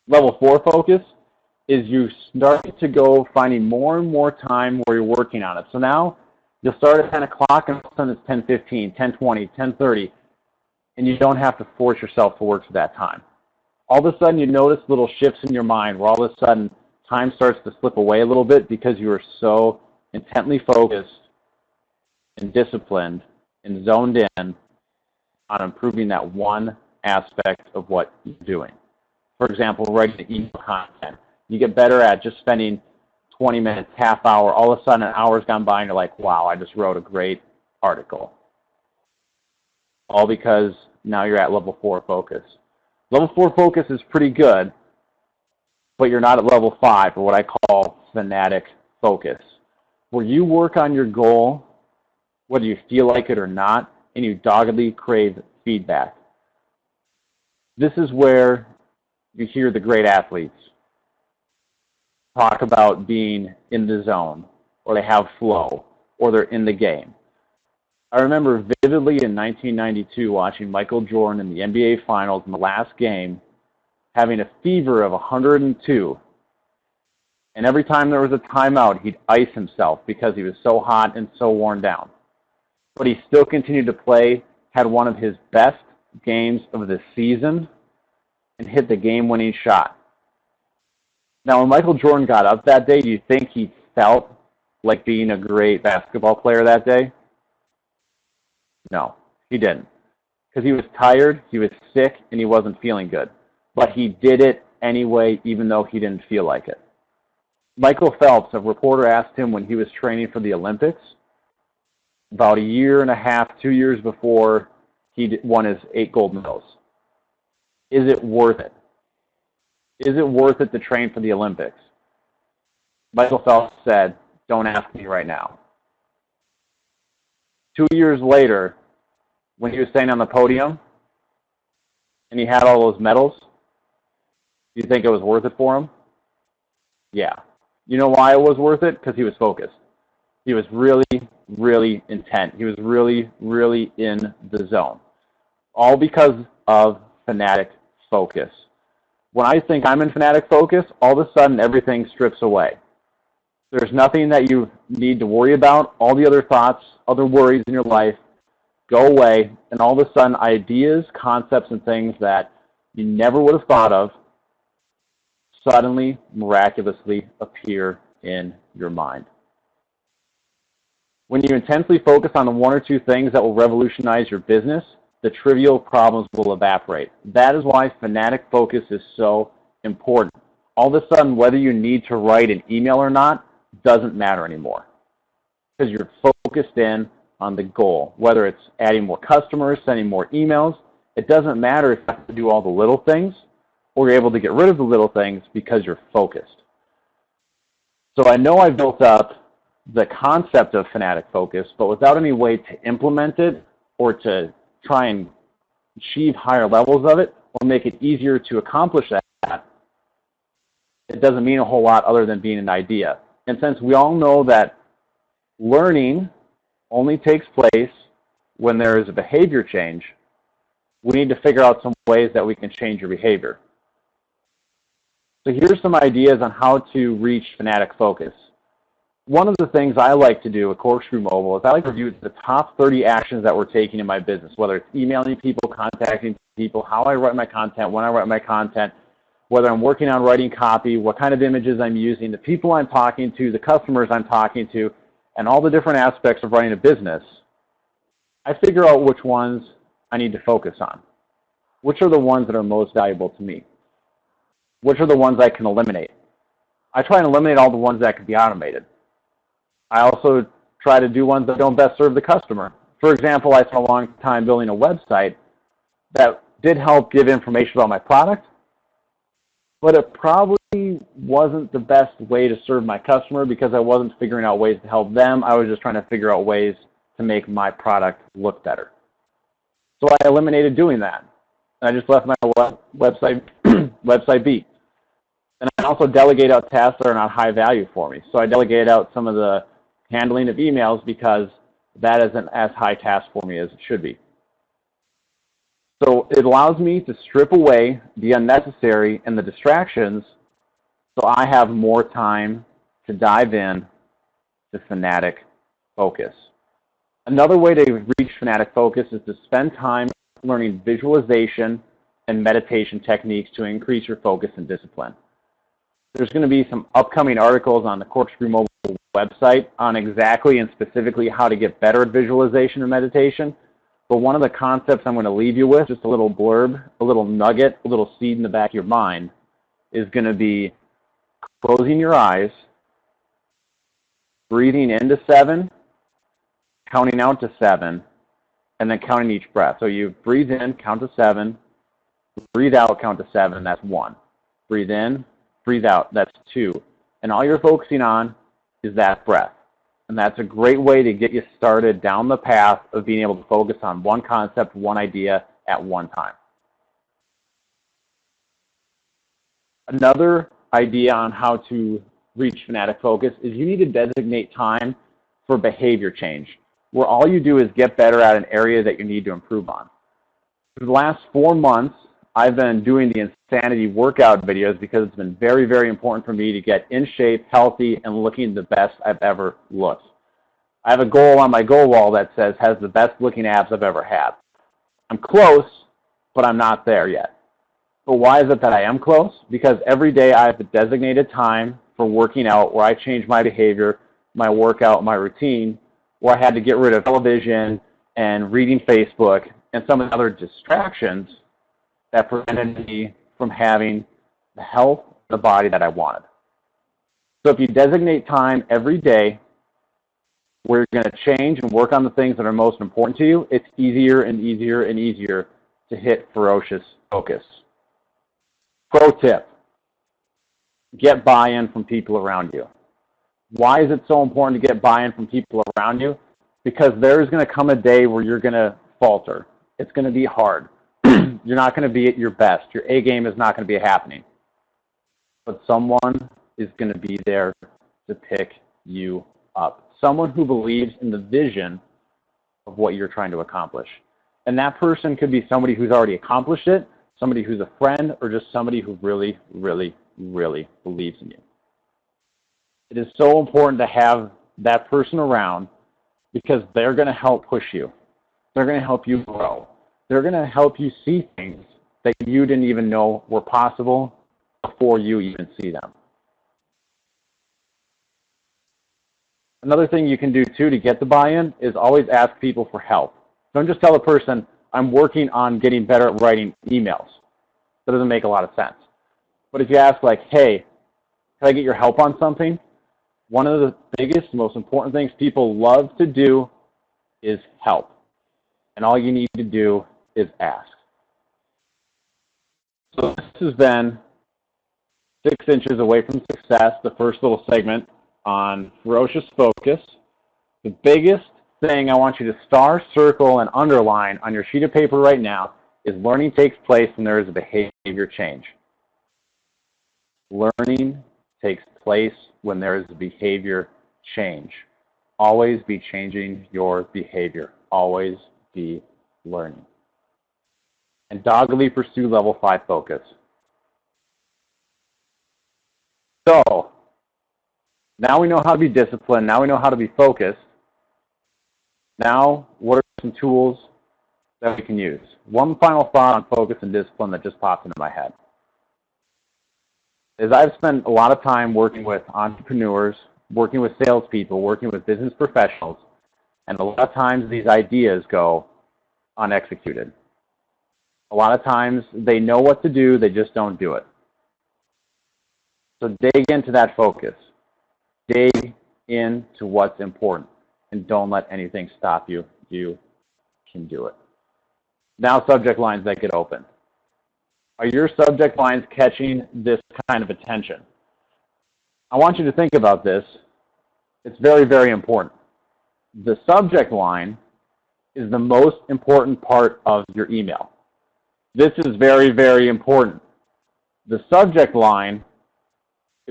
Level 4 focus is you start to go finding more and more time where you're working on it. So now you'll start at 10 o'clock and all of a sudden it's 10:15, 10:20, 10:30, and you don't have to force yourself to work for that time. All of a sudden you notice little shifts in your mind where all of a sudden time starts to slip away a little bit because you are so intently focused and disciplined and zoned in on improving that one aspect of what you're doing. For example, writing email content. You get better at just spending 20 minutes, half hour, all of a sudden an hour's gone by and you're like, wow, I just wrote a great article. All because now you're at level 4 focus. Level 4 focus is pretty good, but you're not at level 5, or what I call fanatic focus, where you work on your goal, whether you feel like it or not, and you doggedly crave feedback. This is where you hear the great athletes talk about being in the zone, or they have flow, or they're in the game. I remember vividly in 1992 watching Michael Jordan in the NBA Finals in the last game, having a fever of 102. And every time there was a timeout, he'd ice himself because he was so hot and so worn down. But he still continued to play, had one of his best games of the season, and hit the game-winning shot. Now, when Michael Jordan got up that day, do you think he felt like being a great basketball player that day? No, he didn't. Because he was tired, he was sick, and he wasn't feeling good. But he did it anyway, even though he didn't feel like it. Michael Phelps, a reporter asked him when he was training for the Olympics, about a year and a half, 2 years before he won his 8 gold medals, is it worth it? Is it worth it to train for the Olympics? Michael Phelps said, don't ask me right now. 2 years later, when he was standing on the podium and he had all those medals, do you think it was worth it for him? Yeah. You know why it was worth it? Because he was focused. He was really, really intent. He was really, really in the zone. All because of fanatic focus. When I think I'm in fanatic focus, all of a sudden everything strips away. There's nothing that you need to worry about. All the other thoughts, other worries in your life go away, and all of a sudden ideas, concepts, and things that you never would have thought of suddenly, miraculously appear in your mind. When you intensely focus on the 1 or 2 things that will revolutionize your business, the trivial problems will evaporate. That is why fanatic focus is so important. All of a sudden, whether you need to write an email or not doesn't matter anymore, because you're focused in on the goal. Whether it's adding more customers, sending more emails, it doesn't matter if you have to do all the little things, or you're able to get rid of the little things because you're focused. So I know I've built up the concept of fanatic focus, but without any way to implement it or to try and achieve higher levels of it or make it easier to accomplish that, it doesn't mean a whole lot other than being an idea. And since we all know that learning only takes place when there is a behavior change, we need to figure out some ways that we can change your behavior. So here's some ideas on how to reach fanatic focus. One of the things I like to do at Corkscrew Mobile is I like to review the top 30 actions that we're taking in my business, whether it's emailing people, contacting people, how I write my content, when I write my content, whether I'm working on writing copy, what kind of images I'm using, the people I'm talking to, the customers I'm talking to, and all the different aspects of running a business. I figure out which ones I need to focus on. Which are the ones that are most valuable to me? Which are the ones I can eliminate? I try and eliminate all the ones that can be automated. I also try to do ones that don't best serve the customer. For example, I spent a long time building a website that did help give information about my product, but it probably wasn't the best way to serve my customer because I wasn't figuring out ways to help them. I was just trying to figure out ways to make my product look better. So I eliminated doing that. And I just left my website be. And I also delegate out tasks that are not high value for me. So I delegate out some of the handling of emails because that isn't as high task for me as it should be. So it allows me to strip away the unnecessary and the distractions so I have more time to dive in to fanatic focus. Another way to reach fanatic focus is to spend time learning visualization and meditation techniques to increase your focus and discipline. There's going to be some upcoming articles on the Corkscrew mobile website on exactly and specifically how to get better at visualization and meditation. But one of the concepts I'm going to leave you with, just a little blurb, a little nugget, a little seed in the back of your mind, is going to be closing your eyes, breathing into 7, counting out to 7, and then counting each breath. So you breathe in, count to 7, breathe out, count to 7, that's 1. Breathe in, breathe out, that's 2. And all you're focusing on is that breath. And that's a great way to get you started down the path of being able to focus on one concept, one idea at one time. Another idea on how to reach fanatic focus is you need to designate time for behavior change, where all you do is get better at an area that you need to improve on. For the last 4 months, I've been doing the Insanity workout videos because it's been very, very important for me to get in shape, healthy, and looking the best I've ever looked. I have a goal on my goal wall that says, has the best looking abs I've ever had. I'm close, but I'm not there yet. But why is it that I am close? Because every day I have a designated time for working out where I change my behavior, my workout, my routine, where I had to get rid of television and reading Facebook and some of the other distractions that prevented me from having the health of the body that I wanted. So if you designate time every day where you're going to change and work on the things that are most important to you, it's easier and easier and easier to hit ferocious focus. Pro tip, get buy-in from people around you. Why is it so important to get buy-in from people around you? Because there's going to come a day where you're going to falter. It's going to be hard. You're not going to be at your best. Your A game is not going to be happening. But someone is going to be there to pick you up. Someone who believes in the vision of what you're trying to accomplish. And that person could be somebody who's already accomplished it, somebody who's a friend, or just somebody who really, really, really believes in you. It is so important to have that person around because they're going to help push you. They're going to help you grow. They're going to help you see things that you didn't even know were possible before you even see them. Another thing you can do too to get the buy-in is always ask people for help. Don't just tell a person, I'm working on getting better at writing emails. That doesn't make a lot of sense. But if you ask like, hey, can I get your help on something? One of the biggest, most important things people love to do is help. And all you need to do is ask. So this has been 6 inches away from success, the first little segment on ferocious focus. The biggest thing I want you to star, circle, and underline on your sheet of paper right now is learning takes place when there is a behavior change. Learning takes place when there is a behavior change. Always be changing your behavior. Always be learning. And doggedly pursue level 5 focus. So, now we know how to be disciplined. Now we know how to be focused. Now, what are some tools that we can use? One final thought on focus and discipline that just popped into my head is I've spent a lot of time working with entrepreneurs, working with salespeople, working with business professionals, and a lot of times these ideas go unexecuted. A lot of times they know what to do, they just don't do it. So dig into that focus. Dig into what's important and don't let anything stop you. You can do it. Now subject lines that get open. Are your subject lines catching this kind of attention? I want you to think about this. It's very, very important. The subject line is the most important part of your email. This is very, very important. The subject line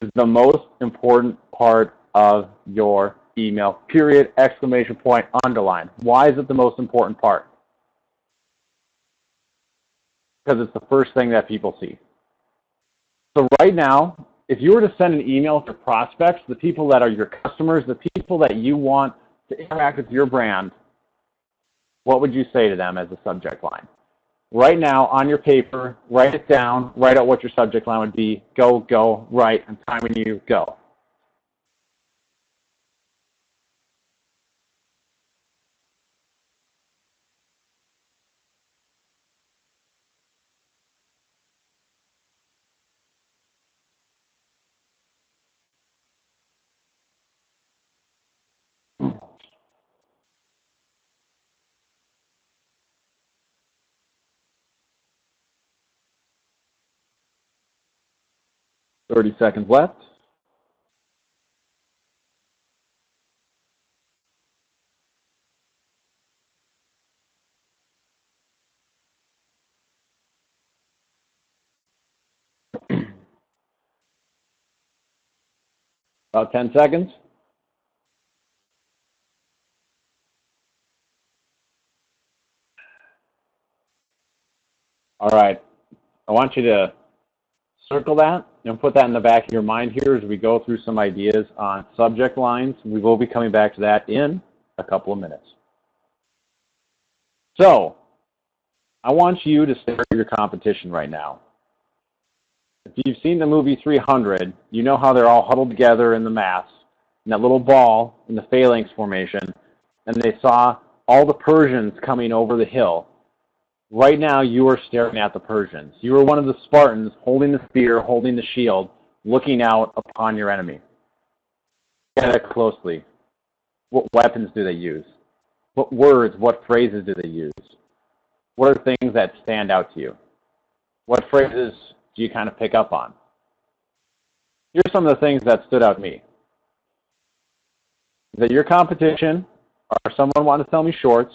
is the most important part of your email, period, exclamation point, underline. Why is it the most important part? because it's the first thing that people see. So right now, if you were to send an email to prospects, the people that are your customers, the people that you want to interact with your brand, what would you say to them as a subject line? Right now, on your paper, write it down, write out what your subject line would be, go, write, and time when you go. Hmm. 30 seconds left. About 10 seconds. All right. I want you to circle that and put that in the back of your mind here as we go through some ideas on subject lines. We will be coming back to that in a couple of minutes. So, I want you to stare at your competition right now. If you've seen the movie 300, you know how they're all huddled together in the mass, in that little ball in the phalanx formation, and they saw all the Persians coming over the hill. Right now, you are staring at the Persians. You are one of the Spartans holding the spear, holding the shield, looking out upon your enemy. Look at it closely. What weapons do they use? What words, what phrases do they use? What are things that stand out to you? What phrases do you kind of pick up on? Here's some of the things that stood out to me. That your competition are someone wanting to sell me shorts,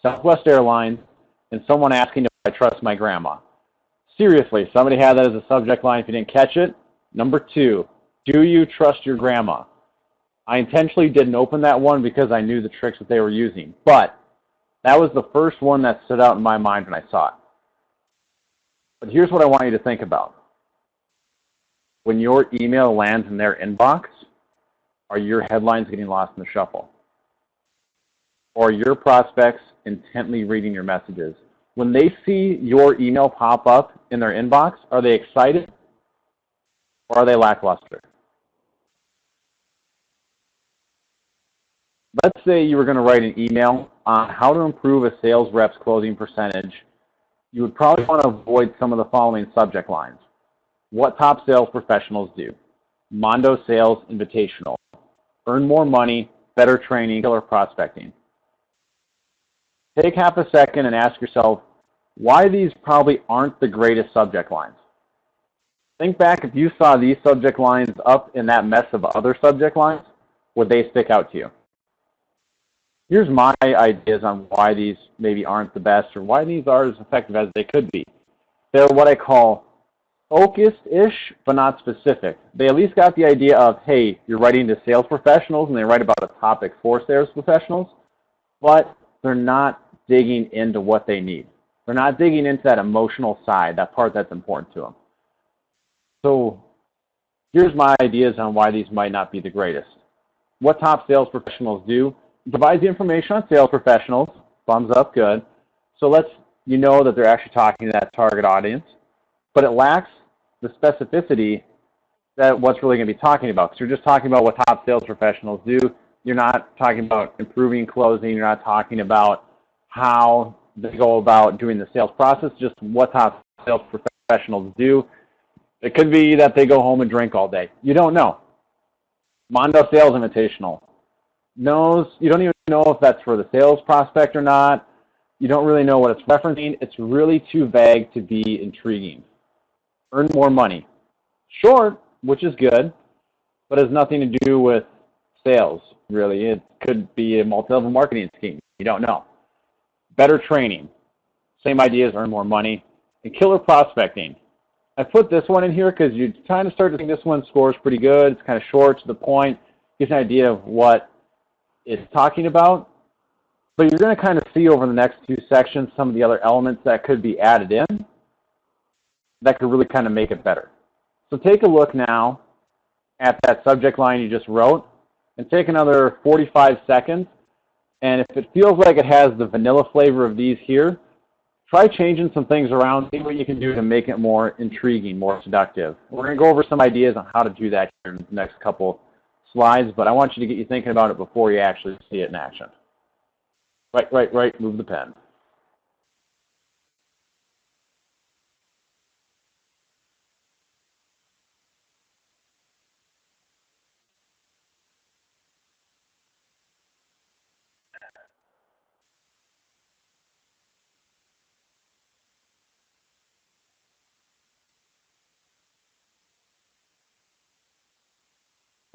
Southwest Airlines, and someone asking if I trust my grandma. Seriously, somebody had that as a subject line if you didn't catch it. Number 2, do you trust your grandma? I intentionally didn't open that one because I knew the tricks that they were using. But that was the first one that stood out in my mind when I saw it. But here's what I want you to think about. When your email lands in their inbox, are your headlines getting lost in the shuffle? Or are your prospects intently reading your messages? When they see your email pop up in their inbox, are they excited or are they lackluster? Let's say you were going to write an email on how to improve a sales rep's closing percentage. You would probably want to avoid some of the following subject lines. What top sales professionals do? Mondo Sales Invitational. Earn more money, better training, killer prospecting. Take half a second and ask yourself why these probably aren't the greatest subject lines. Think back, if you saw these subject lines up in that mess of other subject lines, would they stick out to you? Here's my ideas on why these maybe aren't the best or why these are as effective as they could be. They're what I call focused-ish, but not specific. They at least got the idea of, hey, you're writing to sales professionals and they write about a topic for sales professionals, but they're not digging into what they need. They're not digging into that emotional side, that part that's important to them. So here's my ideas on why these might not be the greatest. What top sales professionals do? Provides the information on sales professionals, thumbs up, good. So lets you know that they're actually talking to that target audience, but it lacks the specificity that what's really going to be talking about. Because you're just talking about what top sales professionals do. You're not talking about improving closing. You're not talking about how they go about doing the sales process, just what top sales professionals do. It could be that they go home and drink all day. You don't know. Mondo Sales Invitational. You don't even know if that's for the sales prospect or not. You don't really know what it's referencing. It's really too vague to be intriguing. Earn more money. Short, which is good, but has nothing to do with sales, really. It could be a multi-level marketing scheme. You don't know. Better training. Same idea as earn more money. And killer prospecting. I put this one in here because you kind of start to think this one scores pretty good. It's kind of short, to the point. Gives an idea of what it's talking about. But you're going to kind of see over the next 2 sections some of the other elements that could be added in. that could really kind of make it better. So take a look now at that subject line you just wrote and take another 45 seconds. And if it feels like it has the vanilla flavor of these here, try changing some things around, see what you can do to make it more intriguing, more seductive. We're going to go over some ideas on how to do that here in the next couple slides, but I want you to get you thinking about it before you actually see it in action. Right, move the pen.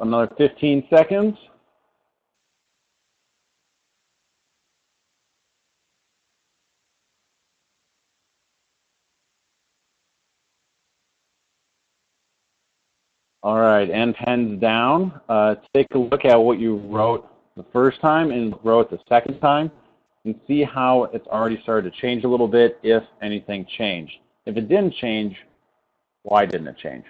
Another 15 seconds. All right, and pens down. Take a look at what you wrote the first time and wrote the second time and see how it's already started to change a little bit, if anything changed. If it didn't change, why didn't it change?